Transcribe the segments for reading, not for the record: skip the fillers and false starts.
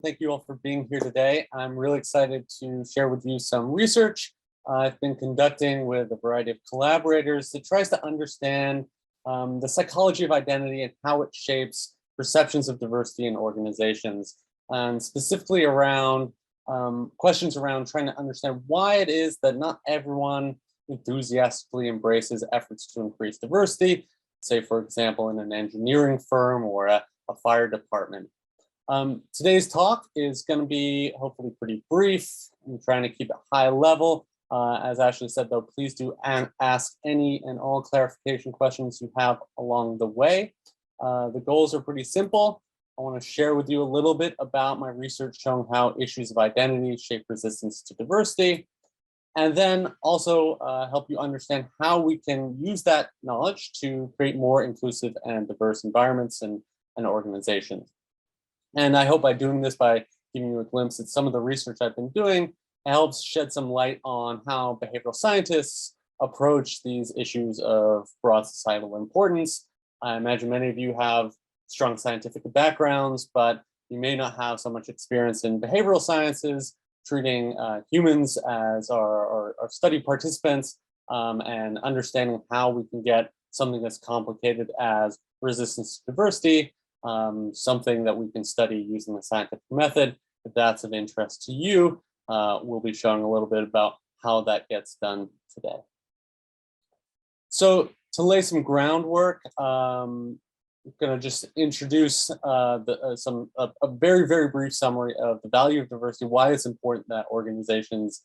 Thank you all for being here today. I'm really excited to share with you some research I've been conducting with a variety of collaborators that tries to understand the psychology of identity and how it shapes perceptions of diversity in organizations, and specifically around questions around trying to understand why it is that not everyone enthusiastically embraces efforts to increase diversity, say, for example, in an engineering firm or a fire department. Today's talk is going to be hopefully pretty brief. I'm trying to keep it high level. As Ashley said, though, please do ask any and all clarification questions you have along the way. The goals are pretty simple. I want to share with you a little bit about my research showing how issues of identity shape resistance to diversity, and then also help you understand how we can use that knowledge to create more inclusive and diverse environments and organizations. And I hope by doing this, by giving you a glimpse at some of the research I've been doing, it helps shed some light on how behavioral scientists approach these issues of broad societal importance. I imagine many of you have strong scientific backgrounds, but you may not have so much experience in behavioral sciences, treating humans as our study participants, and understanding how we can get something as complicated as resistance to diversity, something that we can study using the scientific method. If that's of interest to you, we'll be showing a little bit about how that gets done today. So to lay some groundwork, I'm going to just introduce a very, very brief summary of the value of diversity, why it's important that organizations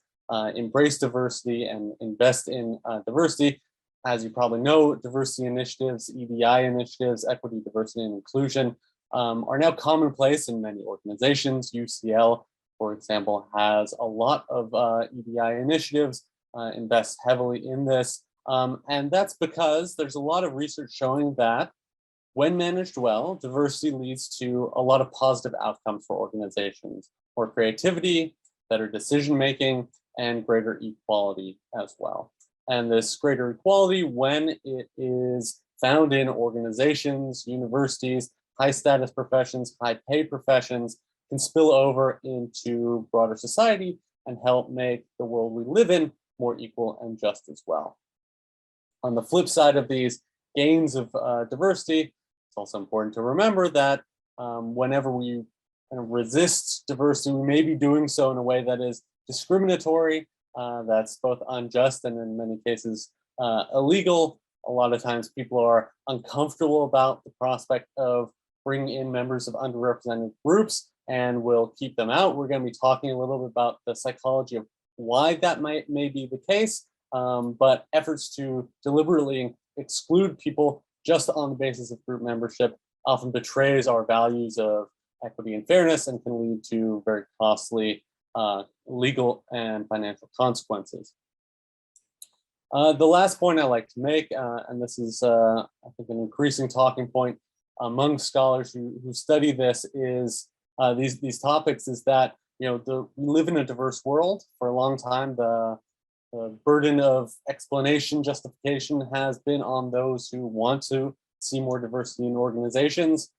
embrace diversity and invest in diversity. As you probably know, diversity initiatives, EDI initiatives, equity, diversity, and inclusion are now commonplace in many organizations. UCL, for example, has a lot of EDI initiatives, invests heavily in this. And that's because there's a lot of research showing that when managed well, diversity leads to a lot of positive outcomes for organizations, more creativity, better decision-making, and greater equality as well. And this greater equality, when it is found in organizations, universities, high status professions, high pay professions, can spill over into broader society and help make the world we live in more equal and just as well. On the flip side of these gains of diversity, it's also important to remember that whenever we kind of resist diversity, we may be doing so in a way that is discriminatory, that's both unjust and in many cases illegal. A lot of times people are uncomfortable about the prospect of bringing in members of underrepresented groups and will keep them out. We're going to be talking a little bit about the psychology of why that may be the case, but efforts to deliberately exclude people just on the basis of group membership often betrays our values of equity and fairness and can lead to very costly legal and financial consequences. The last point I like to make, and this is, I think, an increasing talking point among scholars who study this, is these topics, is that we live in a diverse world. For a long time, the burden of explanation, justification has been on those who want to see more diversity in organizations.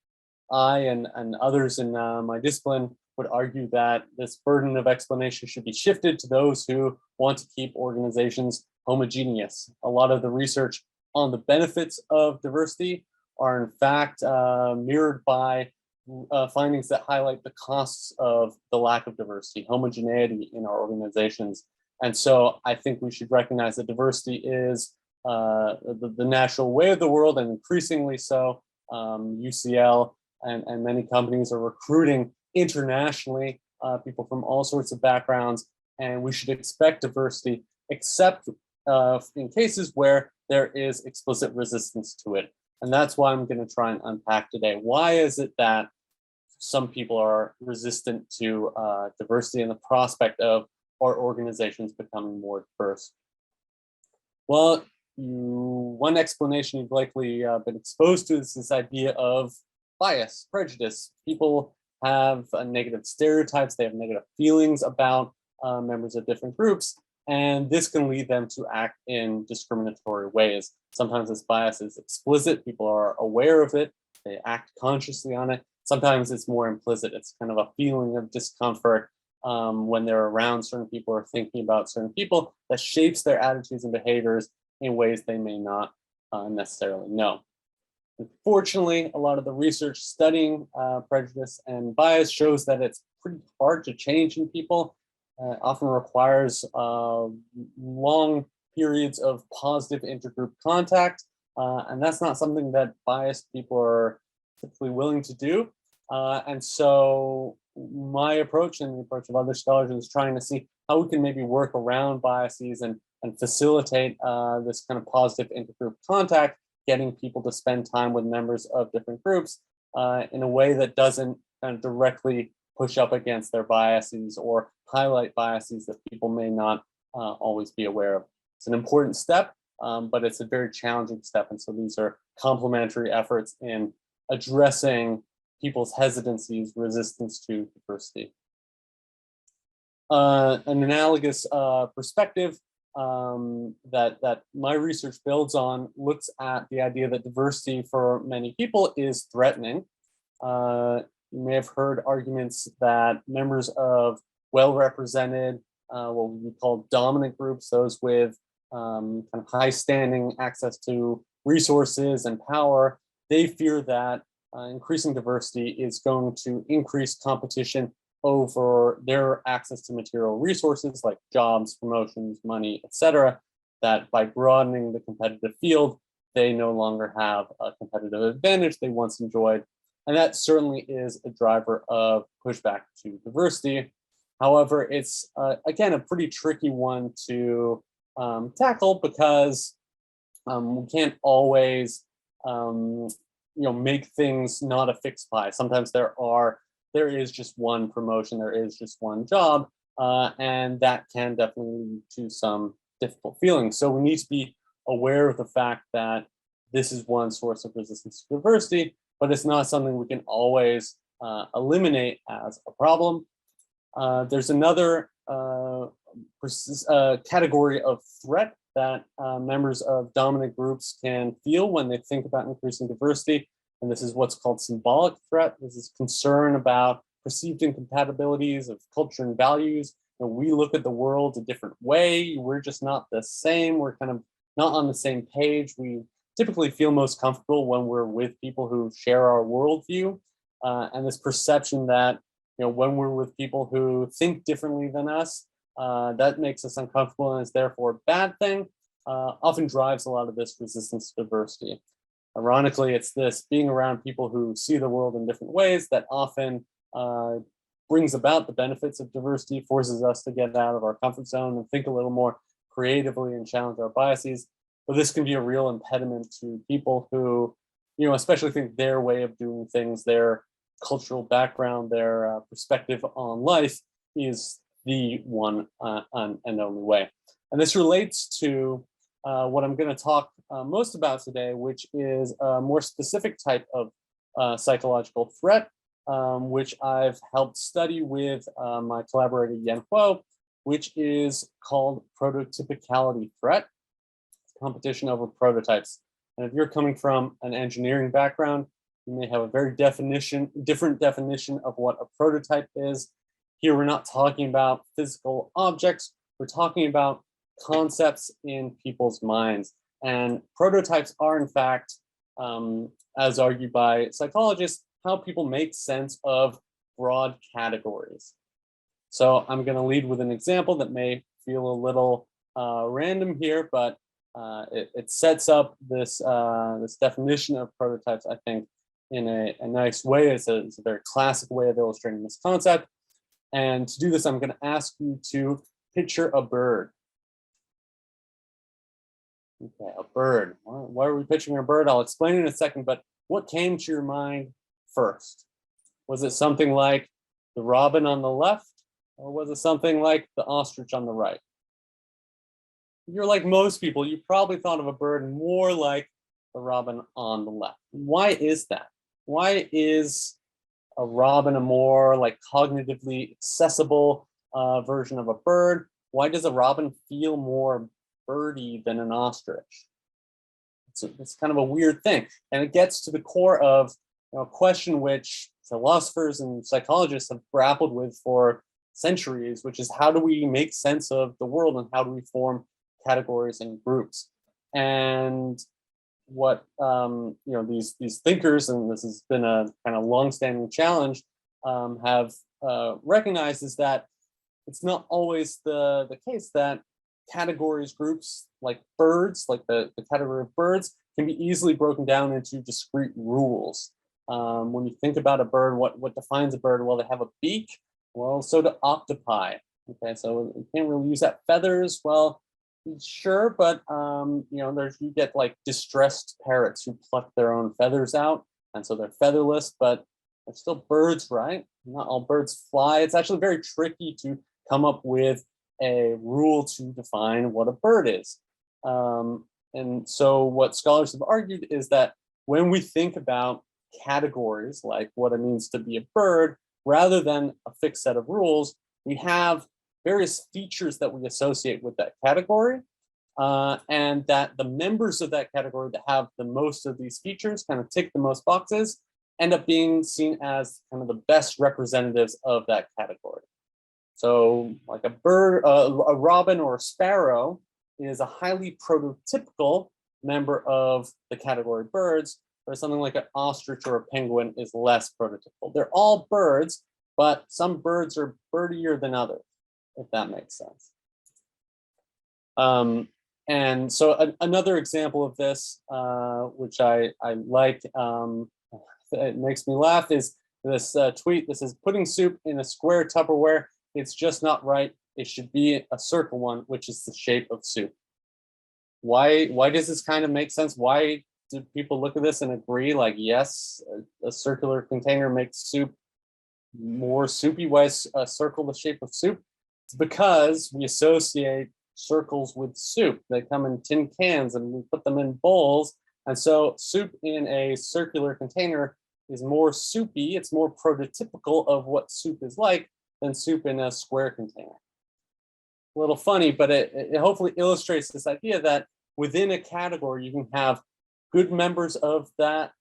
I and others in my discipline would argue that this burden of explanation should be shifted to those who want to keep organizations homogeneous. A lot of the research on the benefits of diversity are in fact mirrored by findings that highlight the costs of the lack of diversity, homogeneity in our organizations. And so I think we should recognize that diversity is the natural way of the world, and increasingly so. UCL and many companies are recruiting internationally people from all sorts of backgrounds, and we should expect diversity, except in cases where there is explicit resistance to it. And that's why I'm going to try and unpack today. Why is it that some people are resistant to diversity and the prospect of our organizations becoming more diverse? Well, one explanation you've likely been exposed to is this idea of bias, prejudice. People have negative stereotypes, they have negative feelings about members of different groups, and this can lead them to act in discriminatory ways. Sometimes this bias is explicit, people are aware of it, they act consciously on it, sometimes it's more implicit. It's kind of a feeling of discomfort when they're around certain people or thinking about certain people that shapes their attitudes and behaviors in ways they may not necessarily know. Unfortunately, a lot of the research studying prejudice and bias shows that it's pretty hard to change in people. Often requires long periods of positive intergroup contact, and that's not something that biased people are typically willing to do. And so my approach and the approach of other scholars is trying to see how we can maybe work around biases and facilitate this kind of positive intergroup contact, getting people to spend time with members of different groups in a way that doesn't kind of directly push up against their biases or highlight biases that people may not always be aware of. It's an important step, but it's a very challenging step. And so these are complementary efforts in addressing people's hesitancies, resistance to diversity. An analogous perspective that my research builds on looks at the idea that diversity for many people is threatening. You may have heard arguments that members of well-represented, what we call dominant groups, those with kind of high standing, access to resources and power, they fear that increasing diversity is going to increase competition over their access to material resources like jobs, promotions, money, etc. That by broadening the competitive field, they no longer have a competitive advantage they once enjoyed. And that certainly is a driver of pushback to diversity. However, it's, again, a pretty tricky one to tackle because we can't always make things not a fixed pie. Sometimes there is just one promotion, there is just one job, and that can definitely lead to some difficult feelings. So we need to be aware of the fact that this is one source of resistance to diversity, but it's not something we can always eliminate as a problem. There's another category of threat that members of dominant groups can feel when they think about increasing diversity. And this is what's called symbolic threat. This is concern about perceived incompatibilities of culture and values. We look at the world a different way. We're just not the same. We're kind of not on the same page. We typically feel most comfortable when we're with people who share our worldview. And this perception that when we're with people who think differently than us, that makes us uncomfortable and is therefore a bad thing, often drives a lot of this resistance to diversity. Ironically, it's this being around people who see the world in different ways that often brings about the benefits of diversity, forces us to get out of our comfort zone and think a little more creatively and challenge our biases. But this can be a real impediment to people who, especially think their way of doing things, their cultural background, their perspective on life is the one and only way. And this relates to what I'm going to talk most about today, which is a more specific type of psychological threat, which I've helped study with my collaborator Yan Huo, which is called prototypicality threat. It's competition over prototypes. And if you're coming from an engineering background, you may have a very different definition of what a prototype is. Here, we're not talking about physical objects. We're talking about concepts in people's minds. And prototypes are, in fact, as argued by psychologists, how people make sense of broad categories. So I'm going to lead with an example that may feel a little random here, but it sets up this definition of prototypes, I think, in a nice way. It's a very classic way of illustrating this concept. And to do this, I'm going to ask you to picture a bird. Okay, a bird. Why are we picturing a bird? I'll explain in a second, but what came to your mind first? Was it something like the robin on the left, or was it something like the ostrich on the right? If you're like most people, you probably thought of a bird more like the robin on the left. Why is that? Why is a robin a more like cognitively accessible version of a bird? Why does a robin feel more birdy than an ostrich? It's kind of a weird thing, and it gets to the core of a question which philosophers and psychologists have grappled with for centuries, which is how do we make sense of the world and how do we form categories and groups? And what these thinkers, and this has been a kind of longstanding challenge, have recognized is that it's not always the case that categories, groups like birds, like the category of birds, can be easily broken down into discrete rules. When you think about a bird, what defines a bird? Well, they have a beak. Well, so do octopi. Okay, so you can't really use that. Feathers, well, sure, but you get like distressed parrots who pluck their own feathers out, and so they're featherless, but they're still birds, right? Not all birds fly. It's actually very tricky to come up with a rule to define what a bird is. And so what scholars have argued is that when we think about categories, like what it means to be a bird, rather than a fixed set of rules, we have various features that we associate with that category, and that the members of that category that have the most of these features, kind of tick the most boxes, end up being seen as kind of the best representatives of that category. So like a bird, a robin or a sparrow is a highly prototypical member of the category birds, whereas something like an ostrich or a penguin is less prototypical. They're all birds, but some birds are birdier than others, if that makes sense. And so another example of this, which I like, it makes me laugh, is this tweet that says, "Putting soup in a square Tupperware, it's just not right. It should be a circle one, which is the shape of soup." Why does this kind of make sense? Why do people look at this and agree, like, yes, a circular container makes soup more soupy? Why is a circle the shape of soup? It's because we associate circles with soup. They come in tin cans and we put them in bowls. And so soup in a circular container is more soupy. It's more prototypical of what soup is like than soup in a square container. A little funny, but it hopefully illustrates this idea that within a category, you can have good members of that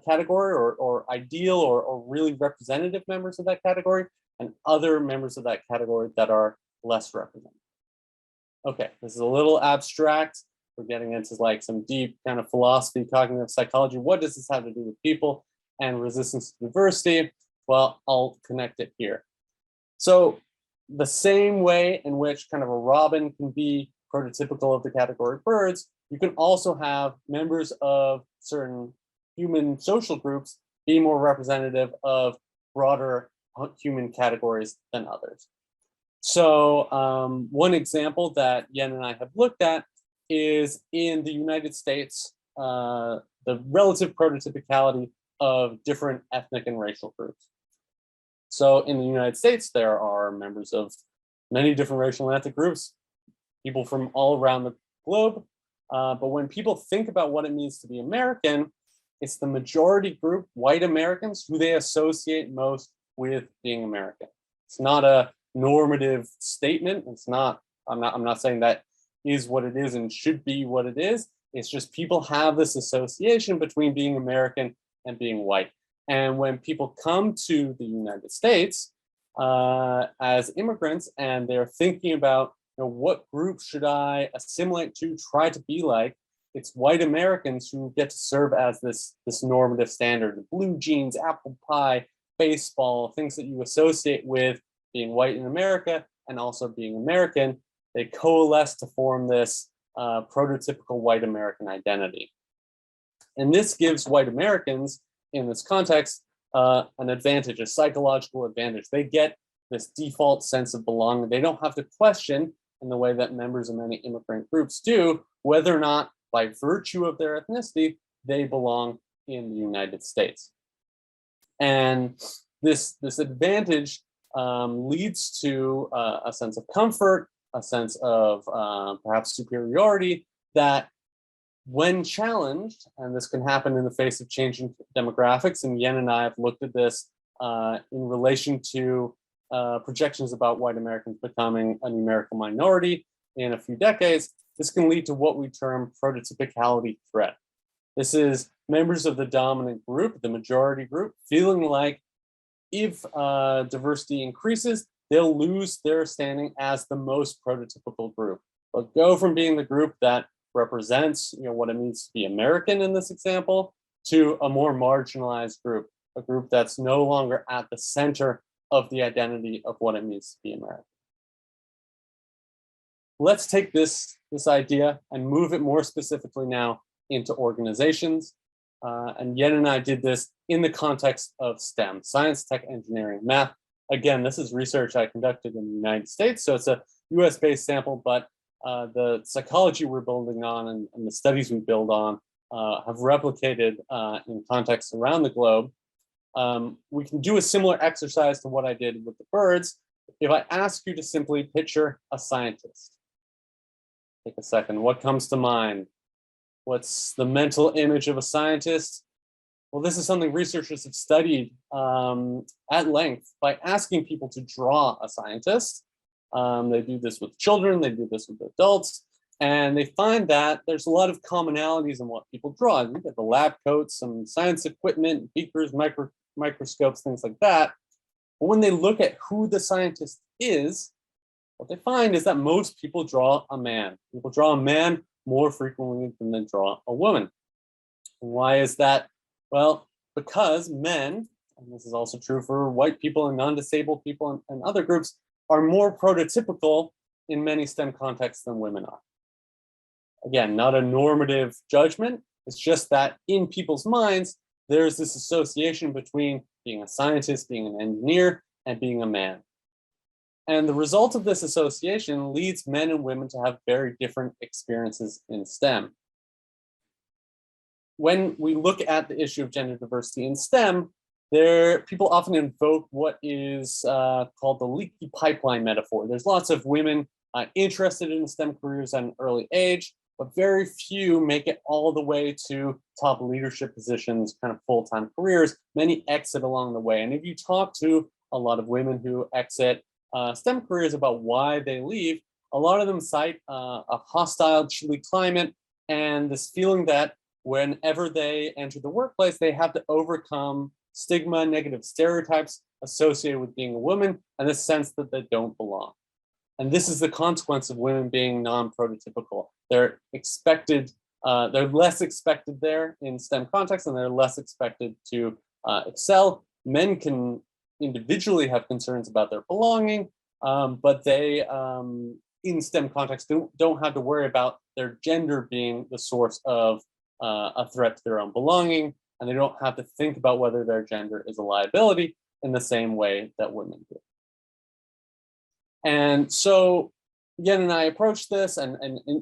category, or ideal or really representative members of that category, and other members of that category that are less representative. Okay, this is a little abstract. We're getting into like some deep kind of philosophy, cognitive psychology. What does this have to do with people and resistance to diversity? Well, I'll connect it here. So the same way in which kind of a robin can be prototypical of the category of birds, you can also have members of certain human social groups be more representative of broader human categories than others. So one example that Yen and I have looked at is in the United States, the relative prototypicality of different ethnic and racial groups. So in the United States, there are members of many different racial and ethnic groups, people from all around the globe. But when people think about what it means to be American, it's the majority group, white Americans, who they associate most with being American. It's not a normative statement. It's not, I'm not saying that is what it is and should be what it is. It's just people have this association between being American and being white. And when people come to the United States as immigrants and they're thinking about, what group should I assimilate to, try to be like, it's white Americans who get to serve as this normative standard. Blue jeans, apple pie, baseball, things that you associate with being white in America and also being American, they coalesce to form this prototypical white American identity. And this gives white Americans, in this context, an advantage, a psychological advantage. They get this default sense of belonging. They don't have to question, in the way that members of many immigrant groups do, whether or not, by virtue of their ethnicity, they belong in the United States. And this advantage leads to a sense of comfort, a sense of perhaps superiority that, when challenged, and this can happen in the face of changing demographics, and Yen and I have looked at this in relation to projections about white Americans becoming a numerical minority in a few decades, this can lead to what we term prototypicality threat. This is members of the dominant group, the majority group, feeling like if diversity increases, they'll lose their standing as the most prototypical group. They'll go from being the group that represents, what it means to be American in this example, to a more marginalized group, a group that's no longer at the center of the identity of what it means to be American. Let's take this idea and move it more specifically now into organizations. And Yen and I did this in the context of STEM, science, tech, engineering, math. Again, this is research I conducted in the United States, so it's a US-based sample, but the psychology we're building on and the studies we build on have replicated in contexts around the globe. We can do a similar exercise to what I did with the birds. If I ask you to simply picture a scientist, take a second, what comes to mind? What's the mental image of a scientist? Well, this is something researchers have studied at length by asking people to draw a scientist. They do this with children, they do this with adults, and they find that there's a lot of commonalities in what people draw. You get the lab coats, some science equipment, beakers, microscopes, things like that. But when they look at who the scientist is, what they find is that most people draw a man. People draw a man more frequently than they draw a woman. Why is that? Well, because men, and this is also true for white people and non-disabled people and other groups, are more prototypical in many STEM contexts than women are. Again, not a normative judgment. It's just that in people's minds, there's this association between being a scientist, being an engineer, and being a man. And the result of this association leads men and women to have very different experiences in STEM. When we look at the issue of gender diversity in STEM, people often invoke what is called the leaky pipeline metaphor. There's lots of women interested in STEM careers at an early age, but very few make it all the way to top leadership positions, kind of full-time careers. Many exit along the way. And if you talk to a lot of women who exit STEM careers about why they leave, a lot of them cite a hostile, chilly climate and this feeling that whenever they enter the workplace, they have to overcome stigma, negative stereotypes associated with being a woman, and the sense that they don't belong. And this is the consequence of women being non-prototypical. They're expected, they're less expected there in STEM contexts, and they're less expected to excel. Men can individually have concerns about their belonging, but they, in STEM contexts, don't have to worry about their gender being the source of a threat to their own belonging, and they don't have to think about whether their gender is a liability in the same way that women do. And so Yen and I approached this and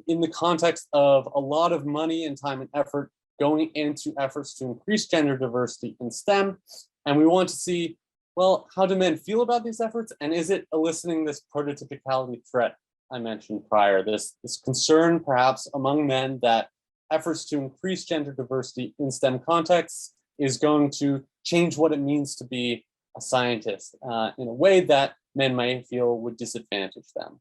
in the context of a lot of money and time and effort going into efforts to increase gender diversity in STEM. And we want to see, well, how do men feel about these efforts? And is it eliciting this prototypicality threat I mentioned prior, this concern perhaps among men that efforts to increase gender diversity in STEM contexts is going to change what it means to be a scientist in a way that men might feel would disadvantage them.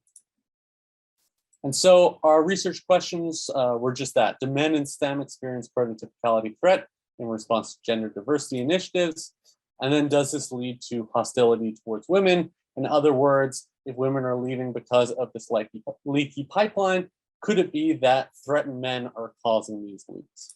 And so our research questions were just that. Do men in STEM experience prototypicality threat in response to gender diversity initiatives? And then does this lead to hostility towards women? In other words, if women are leaving because of this leaky pipeline, could it be that threatened men are causing these leaks?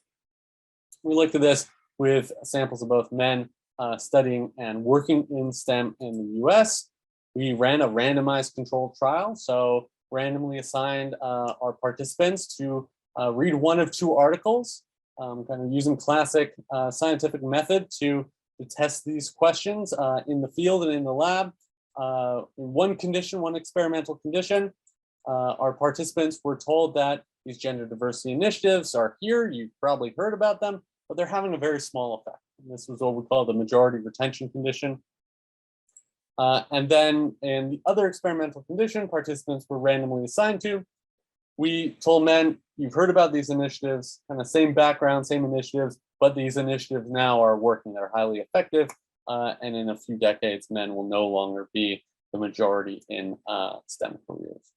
We looked at this with samples of both men studying and working in STEM in the US. We ran a randomized controlled trial, so randomly assigned our participants to read one of two articles, kind of using classic scientific method to test these questions in the field and in the lab. In one condition, one experimental condition, our participants were told that these gender diversity initiatives are here. You've probably heard about them, but they're having a very small effect. And this was what we call the majority retention condition. And then in the other experimental condition, participants were randomly assigned to. We told men, you've heard about these initiatives, kind of same background, same initiatives, but these initiatives now are working, they're highly effective. And in a few decades, men will no longer be the majority in STEM careers.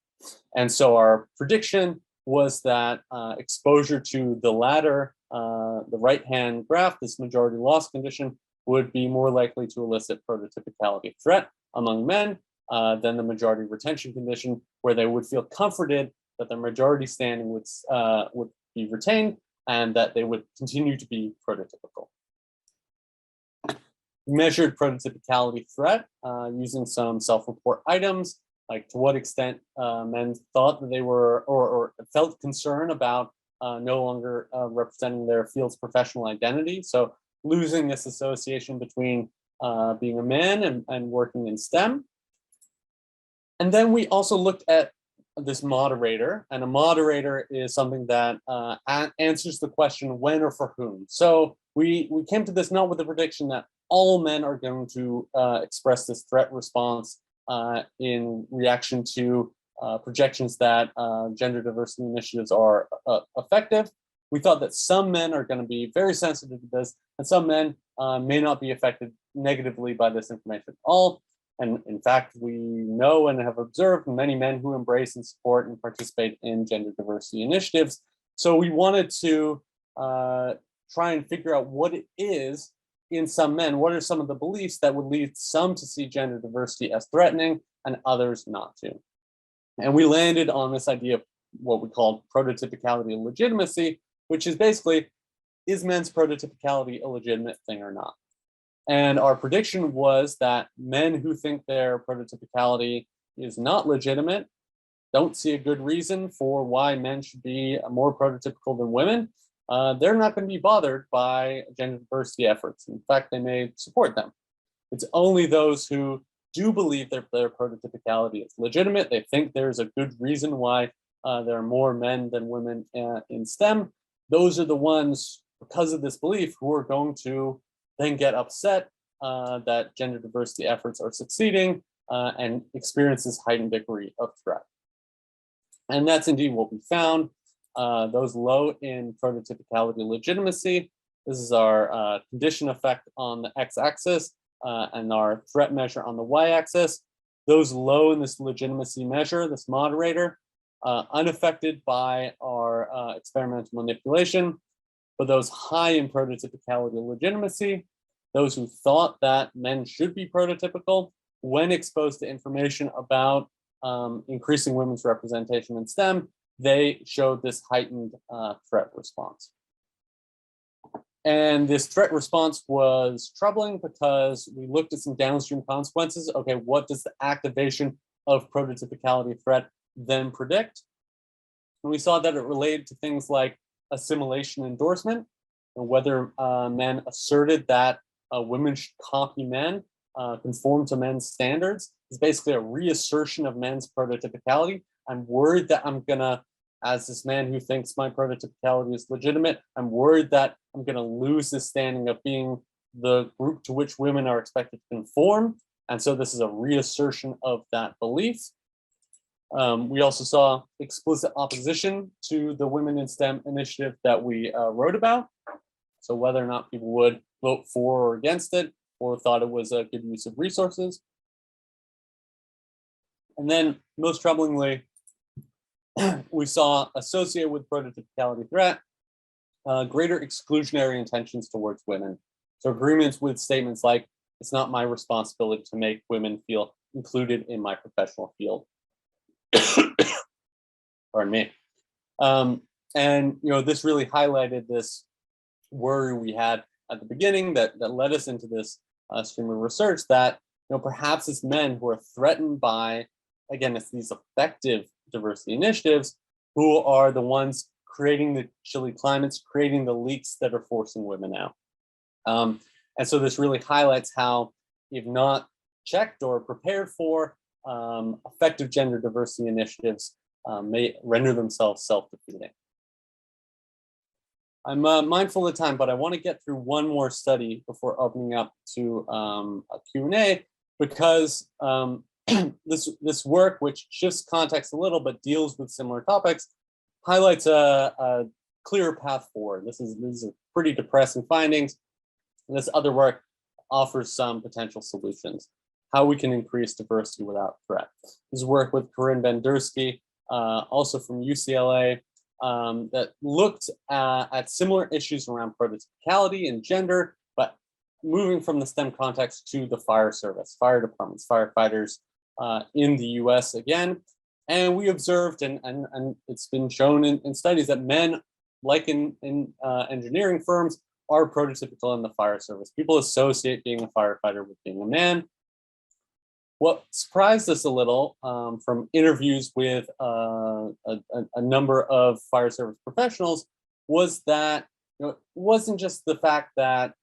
And so our prediction was that exposure to the latter, the right-hand graph, this majority loss condition, would be more likely to elicit prototypicality threat among men than the majority retention condition, where they would feel comforted that their majority standing would be retained and that they would continue to be prototypical. Measured prototypicality threat using some self-report items, like to what extent men thought that they were or felt concern about no longer representing their field's professional identity. So losing this association between being a man and working in STEM. And then we also looked at this moderator, and a moderator is something that answers the question when or for whom. So we came to this not with the prediction that all men are going to express this threat response in reaction to projections that gender diversity initiatives are effective. We thought that some men are going to be very sensitive to this, and some men may not be affected negatively by this information at all. And in fact, we know and have observed many men who embrace and support and participate in gender diversity initiatives. So we wanted to try and figure out what it is in some men. What are some of the beliefs that would lead some to see gender diversity as threatening and others not to? And we landed on this idea of what we call prototypicality and legitimacy, which is basically, is men's prototypicality a legitimate thing or not? And our prediction was that men who think their prototypicality is not legitimate don't see a good reason for why men should be more prototypical than women. They're not going to be bothered by gender diversity efforts. In fact, they may support them. It's only those who do believe that their prototypicality is legitimate. They think there's a good reason why there are more men than women in STEM. Those are the ones, because of this belief, who are going to then get upset that gender diversity efforts are succeeding and experience this heightened degree of threat. And that's indeed what we found. Those low in prototypicality legitimacy. This is our condition effect on the x-axis and our threat measure on the y-axis. Those low in this legitimacy measure, this moderator, unaffected by our experimental manipulation. But those high in prototypicality legitimacy, those who thought that men should be prototypical, when exposed to information about increasing women's representation in STEM, they showed this heightened threat response. And this threat response was troubling because we looked at some downstream consequences. Okay, what does the activation of prototypicality threat then predict? And we saw that it related to things like assimilation endorsement, and whether men asserted that women should copy men, conform to men's standards, is basically a reassertion of men's prototypicality. I'm worried that I'm gonna, as this man who thinks my prototypicality is legitimate, I'm worried that I'm gonna lose this standing of being the group to which women are expected to conform. And so this is a reassertion of that belief. We also saw explicit opposition to the Women in STEM initiative that we wrote about. So whether or not people would vote for or against it, or thought it was a good use of resources. And then most troublingly, we saw associated with prototypicality threat, greater exclusionary intentions towards women. So agreements with statements like, it's not my responsibility to make women feel included in my professional field. Pardon me. And this really highlighted this worry we had at the beginning that led us into this stream of research that perhaps it's men who are threatened by, again, it's these effective diversity initiatives who are the ones creating the chilly climates, creating the leaks that are forcing women out. And so this really highlights how, if not checked or prepared for, effective gender diversity initiatives may render themselves self-defeating. I'm mindful of time, but I want to get through one more study before opening up to a Q&A, because this work, which shifts context a little but deals with similar topics, highlights a clear path forward. These are pretty depressing findings. And this other work offers some potential solutions, how we can increase diversity without threat. This work with Corinne Bendersky, also from UCLA, that looked at similar issues around prototypicality and gender, but moving from the STEM context to the fire service, fire departments, firefighters in the US again. And we observed, and it's been shown in studies that men, like in engineering firms, are prototypical in the fire service. People associate being a firefighter with being a man. What surprised us a little from interviews with a number of fire service professionals was that it wasn't just the fact that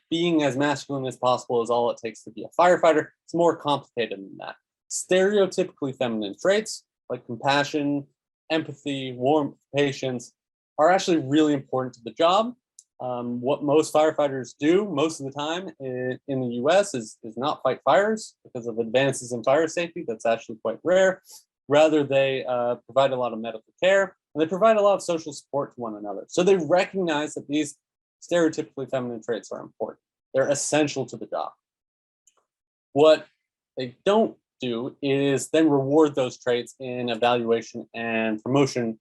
being as masculine as possible is all it takes to be a firefighter. It's more complicated than that. Stereotypically feminine traits like compassion, empathy, warmth, patience are actually really important to the job. What most firefighters do most of the time in the US is not fight fires because of advances in fire safety. That's actually quite rare. Rather, they provide a lot of medical care and they provide a lot of social support to one another. So they recognize that these stereotypically feminine traits are important. They're essential to the job. What they don't do is then reward those traits in evaluation and promotion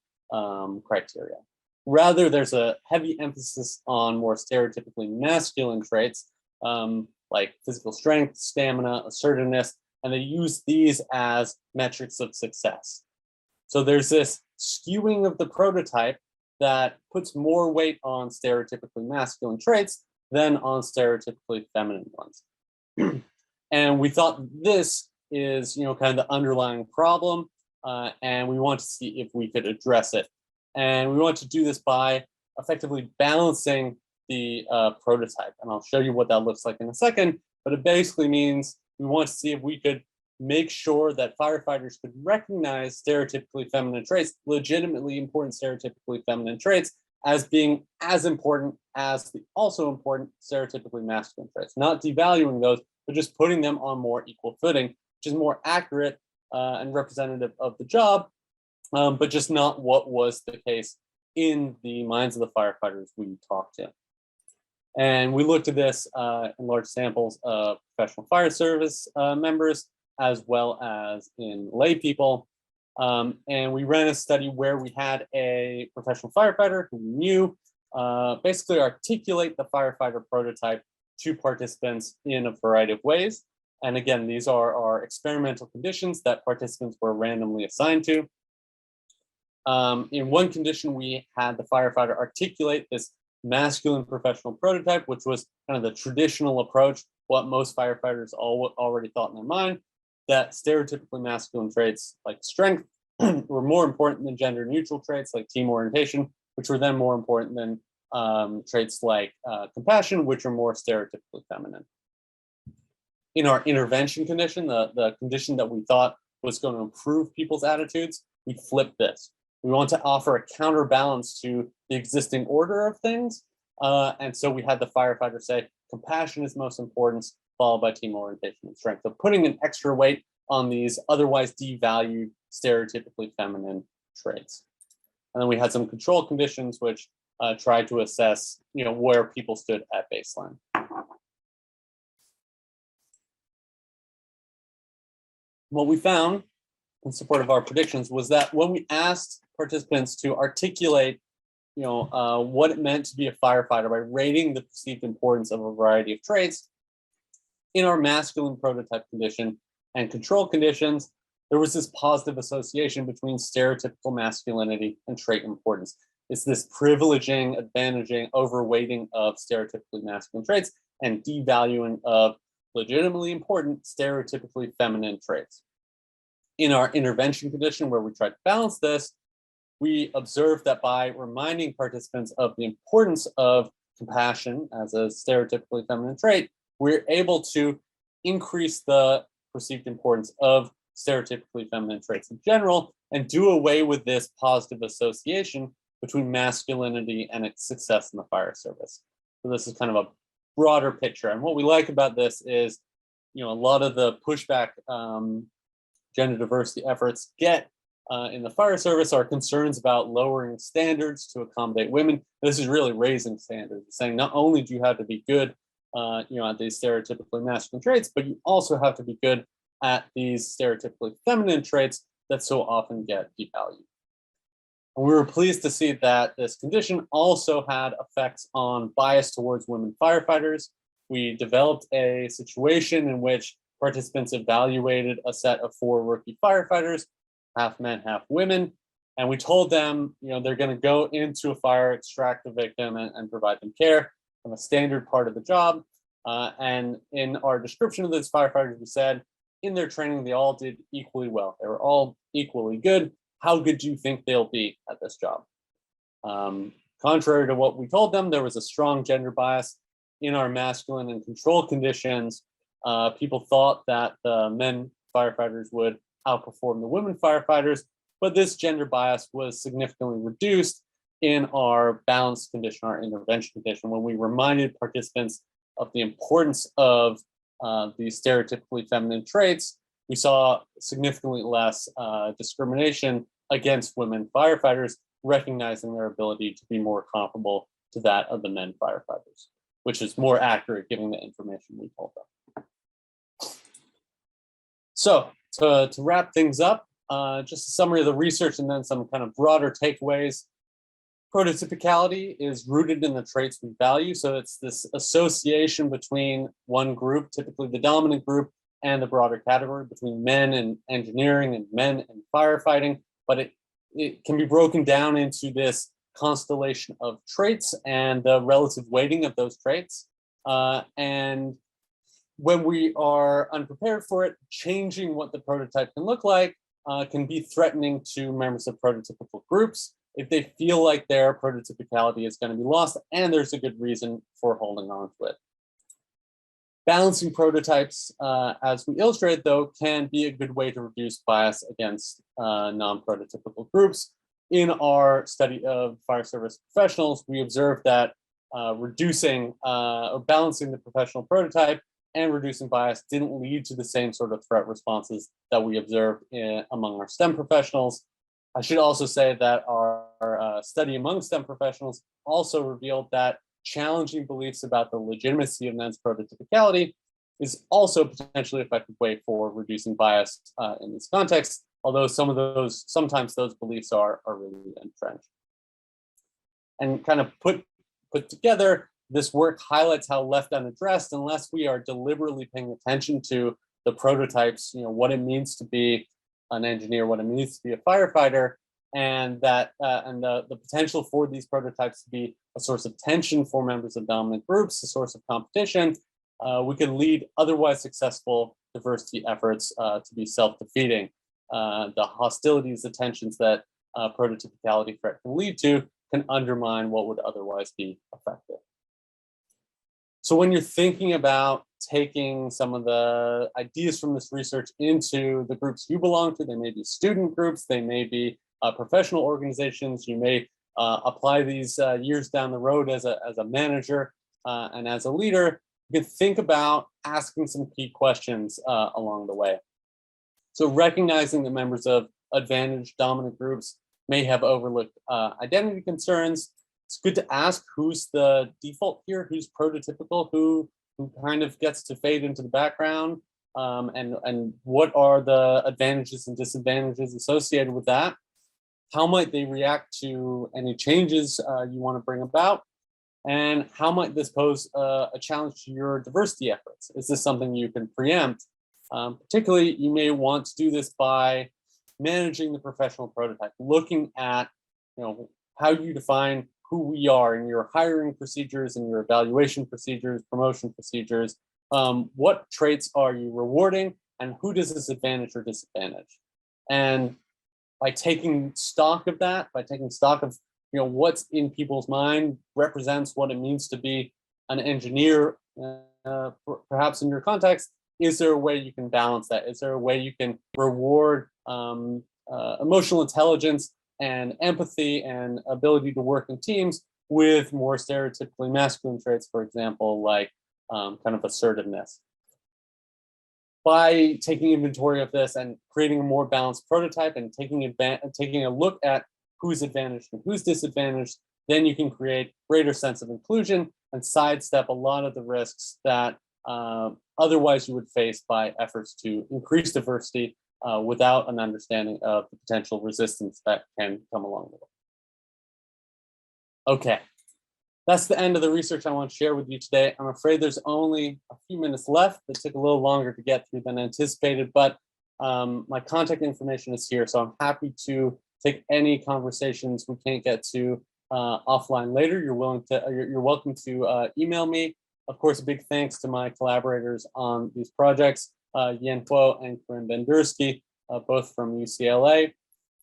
criteria. Rather, there's a heavy emphasis on more stereotypically masculine traits like physical strength, stamina, assertiveness, and they use these as metrics of success. So there's this skewing of the prototype that puts more weight on stereotypically masculine traits than on stereotypically feminine ones. And we thought this is, kind of the underlying problem, and we want to see if we could address it. And we want to do this by effectively balancing the prototype. And I'll show you what that looks like in a second, but it basically means we want to see if we could make sure that firefighters could recognize stereotypically feminine traits, legitimately important stereotypically feminine traits, as being as important as the also important stereotypically masculine traits, not devaluing those, but just putting them on more equal footing, which is more accurate and representative of the job, but just not what was the case in the minds of the firefighters we talked to. And we looked at this in large samples of professional fire service members, as well as in lay people. And we ran a study where we had a professional firefighter who we knew basically articulate the firefighter prototype to participants in a variety of ways. And again, these are our experimental conditions that participants were randomly assigned to. In one condition, we had the firefighter articulate this masculine professional prototype, which was kind of the traditional approach, what most firefighters already thought in their mind, that stereotypically masculine traits like strength were more important than gender neutral traits like team orientation, which were then more important than traits like compassion, which are more stereotypically feminine. In our intervention condition, the condition that we thought was going to improve people's attitudes, we flipped this. We want to offer a counterbalance to the existing order of things. And so we had the firefighter say, compassion is most important, followed by team orientation and strength. So putting an extra weight on these otherwise devalued stereotypically feminine traits. And then we had some control conditions, which tried to assess, where people stood at baseline. What we found in support of our predictions was that when we asked participants to articulate, what it meant to be a firefighter by rating the perceived importance of a variety of traits, in our masculine prototype condition and control conditions, there was this positive association between stereotypical masculinity and trait importance. It's this privileging, advantaging, overweighting of stereotypically masculine traits and devaluing of legitimately important stereotypically feminine traits. In our intervention condition, where we tried to balance this, we observed that by reminding participants of the importance of compassion as a stereotypically feminine trait, we're able to increase the perceived importance of stereotypically feminine traits in general and do away with this positive association between masculinity and its success in the fire service. So this is kind of a broader picture. And what we like about this is, a lot of the pushback gender diversity efforts get in the fire service are concerns about lowering standards to accommodate women. This is really raising standards, saying not only do you have to be good at these stereotypically masculine traits, but you also have to be good at these stereotypically feminine traits that so often get devalued. And we were pleased to see that this condition also had effects on bias towards women firefighters. We developed a situation in which participants evaluated a set of 4 rookie firefighters, half men, half women. And we told them, they're going to go into a fire, extract the victim, and provide them care from a standard part of the job. And in our description of those firefighters, we said, in their training, they all did equally well. They were all equally good. How good do you think they'll be at this job? Contrary to what we told them, there was a strong gender bias in our masculine and control conditions. People thought that the men firefighters would outperform the women firefighters, but this gender bias was significantly reduced in our balanced condition, our intervention condition, when we reminded participants of the importance of these stereotypically feminine traits. We saw significantly less discrimination against women firefighters, recognizing their ability to be more comparable to that of the men firefighters, which is more accurate given the information we told them. So to wrap things up, just a summary of the research and then some kind of broader takeaways. Prototypicality is rooted in the traits we value. So it's this association between one group, typically the dominant group, and the broader category between men and engineering and men and firefighting. But it can be broken down into this constellation of traits and the relative weighting of those traits. And when we are unprepared for it, changing what the prototype can look like can be threatening to members of prototypical groups if they feel like their prototypicality is going to be lost and there's a good reason for holding on to it. Balancing prototypes, as we illustrated, though, can be a good way to reduce bias against non-prototypical groups. In our study of fire service professionals, we observed that reducing or balancing the professional prototype and reducing bias didn't lead to the same sort of threat responses that we observed among our STEM professionals. I should also say that our study among STEM professionals also revealed that challenging beliefs about the legitimacy of men's prototypicality is also a potentially effective way for reducing bias in this context, although sometimes those beliefs are really entrenched. And kind of put together, this work highlights how left unaddressed, unless we are deliberately paying attention to the prototypes, what it means to be an engineer, what it means to be a firefighter, and that and the potential for these prototypes to be a source of tension for members of dominant groups, a source of competition, we could lead otherwise successful diversity efforts to be self-defeating. The hostilities, the tensions that prototypicality threat can lead to can undermine what would otherwise be effective. So when you're thinking about taking some of the ideas from this research into the groups you belong to, they may be student groups, they may be professional organizations, you may apply these years down the road as a manager and as a leader, you could think about asking some key questions along the way. So recognizing that members of advantaged dominant groups may have overlooked identity concerns, it's good to ask who's the default here, who's prototypical, who kind of gets to fade into the background, and what are the advantages and disadvantages associated with that. How might they react to any changes you want to bring about? And how might this pose a challenge to your diversity efforts? Is this something you can preempt? Particularly, you may want to do this by managing the professional prototype, looking at how you define who we are in your hiring procedures and your evaluation procedures, promotion procedures. What traits are you rewarding, and who does this advantage or disadvantage? And by taking stock of that, by taking stock of what's in people's mind, represents what it means to be an engineer, perhaps in your context, is there a way you can balance that? Is there a way you can reward emotional intelligence and empathy and ability to work in teams with more stereotypically masculine traits, for example, like kind of assertiveness? By taking inventory of this and creating a more balanced prototype and taking a look at who's advantaged and who's disadvantaged, then you can create greater sense of inclusion and sidestep a lot of the risks that otherwise you would face by efforts to increase diversity without an understanding of the potential resistance that can come along with it. Okay, that's the end of the research I want to share with you today. I'm afraid there's only a few minutes left. It took a little longer to get through than anticipated, but my contact information is here, so I'm happy to take any conversations we can't get to offline later. You're welcome to email me. Of course, a big thanks to my collaborators on these projects, Yan Kuo and Corinne Bendersky, both from UCLA.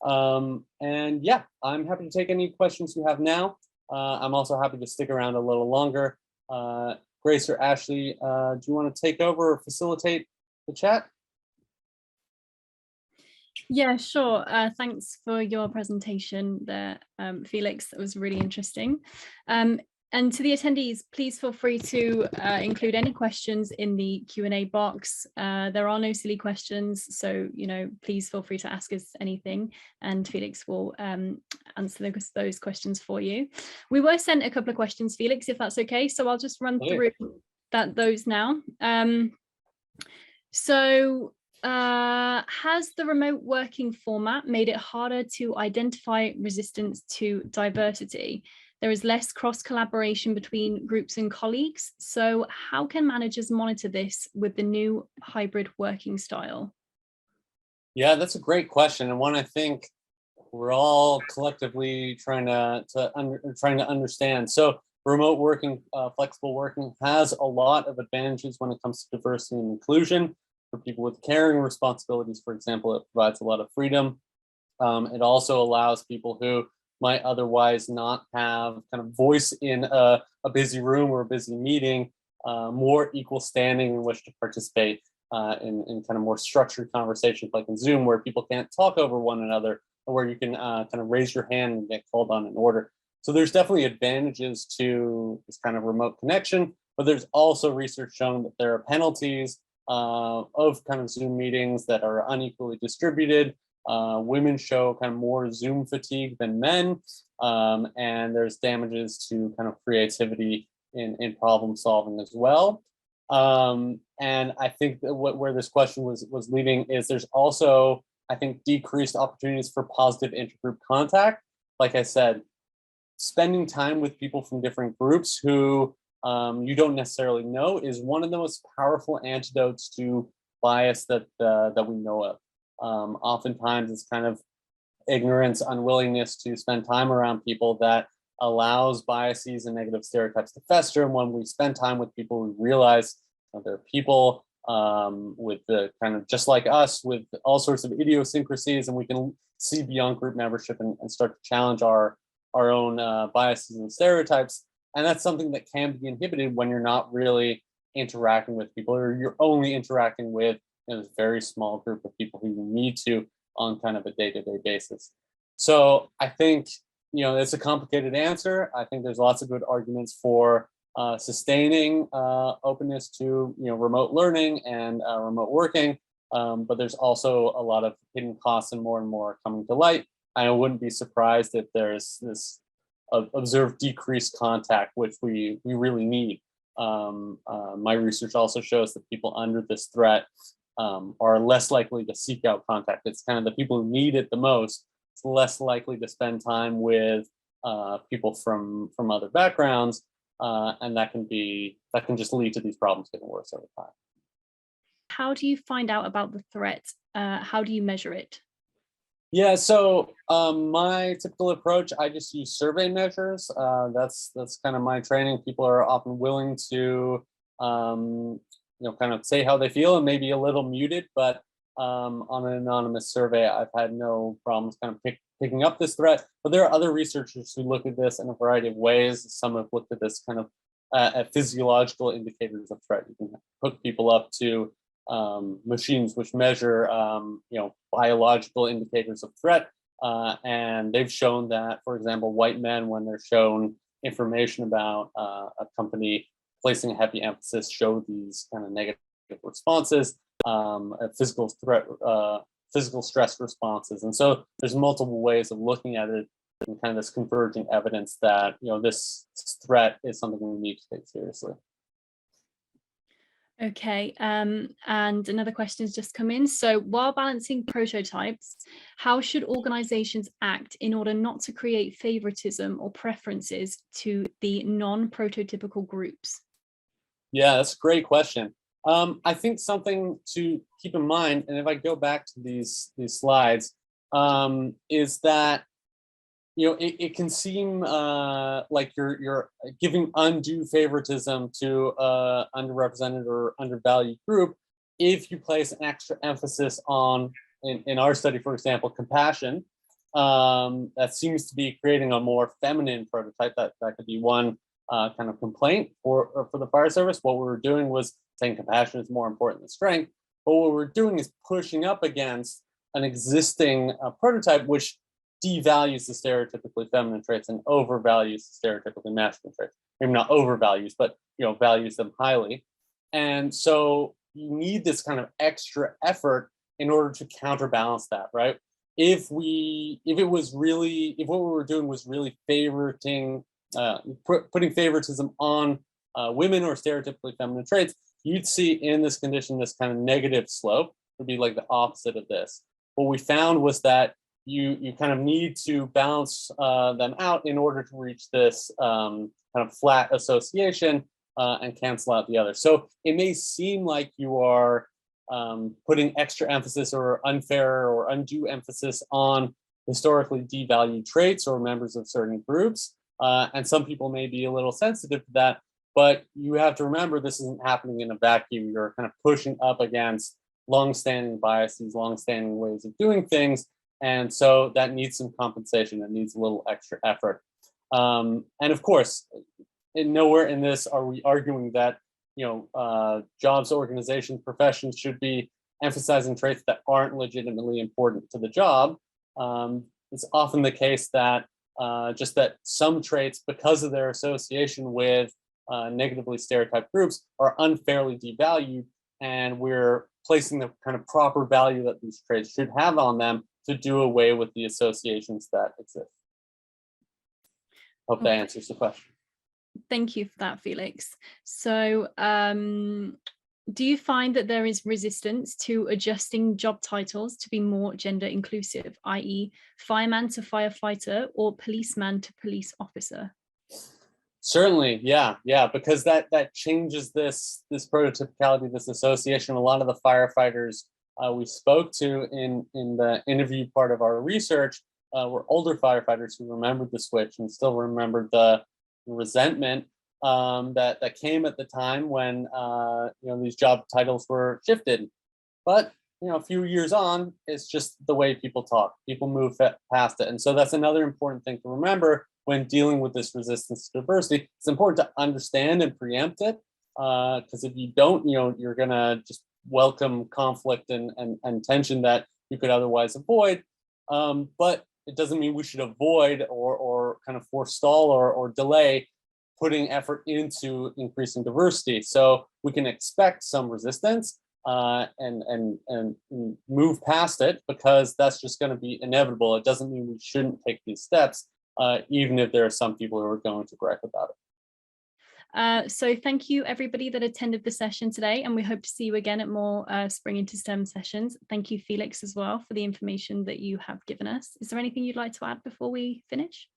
And yeah, I'm happy to take any questions you have now. I'm also happy to stick around a little longer. Grace or Ashley, do you want to take over or facilitate the chat? Yeah, sure. Thanks for your presentation there, Felix. That was really interesting. And to the attendees, please feel free to include any questions in the Q&A box. There are no silly questions, so please feel free to ask us anything, and Felix will answer those questions for you. We were sent a couple of questions, Felix, if that's okay. So I'll just run through those now. Has the remote working format made it harder to identify resistance to diversity? There is less cross collaboration between groups and colleagues. So how can managers monitor this with the new hybrid working style? Yeah, that's a great question, and one I think we're all collectively trying to understand. So remote working, flexible working has a lot of advantages when it comes to diversity and inclusion. For people with caring responsibilities, for example, it provides a lot of freedom. It also allows people who might otherwise not have kind of voice in a busy room or a busy meeting, more equal standing in which to participate in kind of more structured conversations like in Zoom, where people can't talk over one another, or where you can kind of raise your hand and get called on in order. So there's definitely advantages to this kind of remote connection, but there's also research showing that there are penalties of kind of Zoom meetings that are unequally distributed. Women show kind of more Zoom fatigue than men, and there's damages to kind of creativity in problem solving as well. And I think that where this question was leading is there's also, I think, decreased opportunities for positive intergroup contact. Like I said, spending time with people from different groups who you don't necessarily know is one of the most powerful antidotes to bias that we know of. Oftentimes it's kind of ignorance, unwillingness to spend time around people that allows biases and negative stereotypes to fester. And when we spend time with people, we realize there are people with the kind of just like us with all sorts of idiosyncrasies, and we can see beyond group membership and start to challenge our own biases and stereotypes. And that's something that can be inhibited when you're not really interacting with people, or you're only interacting with a very small group of people who you need to on kind of a day-to-day basis. So I think, it's a complicated answer. I think there's lots of good arguments for sustaining openness to, remote learning and remote working. But there's also a lot of hidden costs and more coming to light. I wouldn't be surprised if there's this observed decreased contact, which we really need. My research also shows that people under this threat are less likely to seek out contact. It's kind of the people who need it the most. It's less likely to spend time with people from other backgrounds, and that can just lead to these problems getting worse over time. How do you find out about the threat? How do you measure it? Yeah, so my typical approach, I just use survey measures. That's kind of my training. People are often willing to, kind of say how they feel, and maybe a little muted, but on an anonymous survey, I've had no problems kind of picking up this threat. But there are other researchers who look at this in a variety of ways. Some have looked at this kind of at physiological indicators of threat. You can hook people up to machines which measure, biological indicators of threat. And they've shown that, for example, white men, when they're shown information about a company placing a heavy emphasis, show these kind of negative responses, physical stress responses. And so there's multiple ways of looking at it, and kind of this converging evidence that, this threat is something we need to take seriously. Okay, and another question has just come in. So while balancing prototypes, how should organizations act in order not to create favoritism or preferences to the non-prototypical groups? Yeah, that's a great question. I think something to keep in mind, and if I go back to these slides, is that it can seem like you're giving undue favoritism to underrepresented or undervalued group if you place an extra emphasis on, in our study, for example, compassion. That seems to be creating a more feminine prototype. That could be one kind of complaint for the fire service. What we were doing was saying compassion is more important than strength, but what we're doing is pushing up against an existing prototype which devalues the stereotypically feminine traits and overvalues the stereotypically masculine traits. Maybe not overvalues, but values them highly. And so you need this kind of extra effort in order to counterbalance that, right? If what we were doing was really putting favoritism on women or stereotypically feminine traits, you'd see in this condition this kind of negative slope would be like the opposite of this. What we found was that you kind of need to balance them out in order to reach this kind of flat association and cancel out the other. So it may seem like you are putting extra emphasis or unfair or undue emphasis on historically devalued traits or members of certain groups. And some people may be a little sensitive to that, but you have to remember this isn't happening in a vacuum. You're kind of pushing up against longstanding biases, longstanding ways of doing things. And so that needs some compensation. It needs a little extra effort. And of course, nowhere in this are we arguing that jobs, organizations, professions should be emphasizing traits that aren't legitimately important to the job. It's often the case that just that some traits, because of their association with negatively stereotyped groups, are unfairly devalued, and we're placing the kind of proper value that these traits should have on them to do away with the associations that exist. Hope that answers the question. Thank you for that, Felix. So do you find that there is resistance to adjusting job titles to be more gender inclusive, i.e. fireman to firefighter or policeman to police officer? Certainly, yeah, because that changes this prototypicality, this association. A lot of the firefighters we spoke to in the interview part of our research were older firefighters who remembered the switch and still remembered the resentment that came at the time when these job titles were shifted. But a few years on, it's just the way people talk. People move past it, and so that's another important thing to remember when dealing with this resistance to diversity. It's important to understand and preempt it, because if you don't, you're gonna just welcome conflict and tension that you could otherwise avoid. But it doesn't mean we should avoid or kind of forestall or delay putting effort into increasing diversity. So we can expect some resistance and move past it, because that's just going to be inevitable. It doesn't mean we shouldn't take these steps, even if there are some people who are going to gripe about it. So thank you everybody that attended the session today, and we hope to see you again at more Spring into STEM sessions. Thank you, Felix, as well, for the information that you have given us. Is there anything you'd like to add before we finish?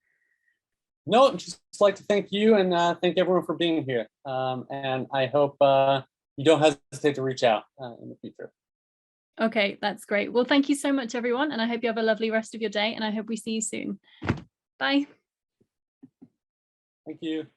No, I'd just like to thank you and thank everyone for being here. And I hope you don't hesitate to reach out in the future. Okay, that's great. Well, thank you so much, everyone. And I hope you have a lovely rest of your day, and I hope we see you soon. Bye. Thank you.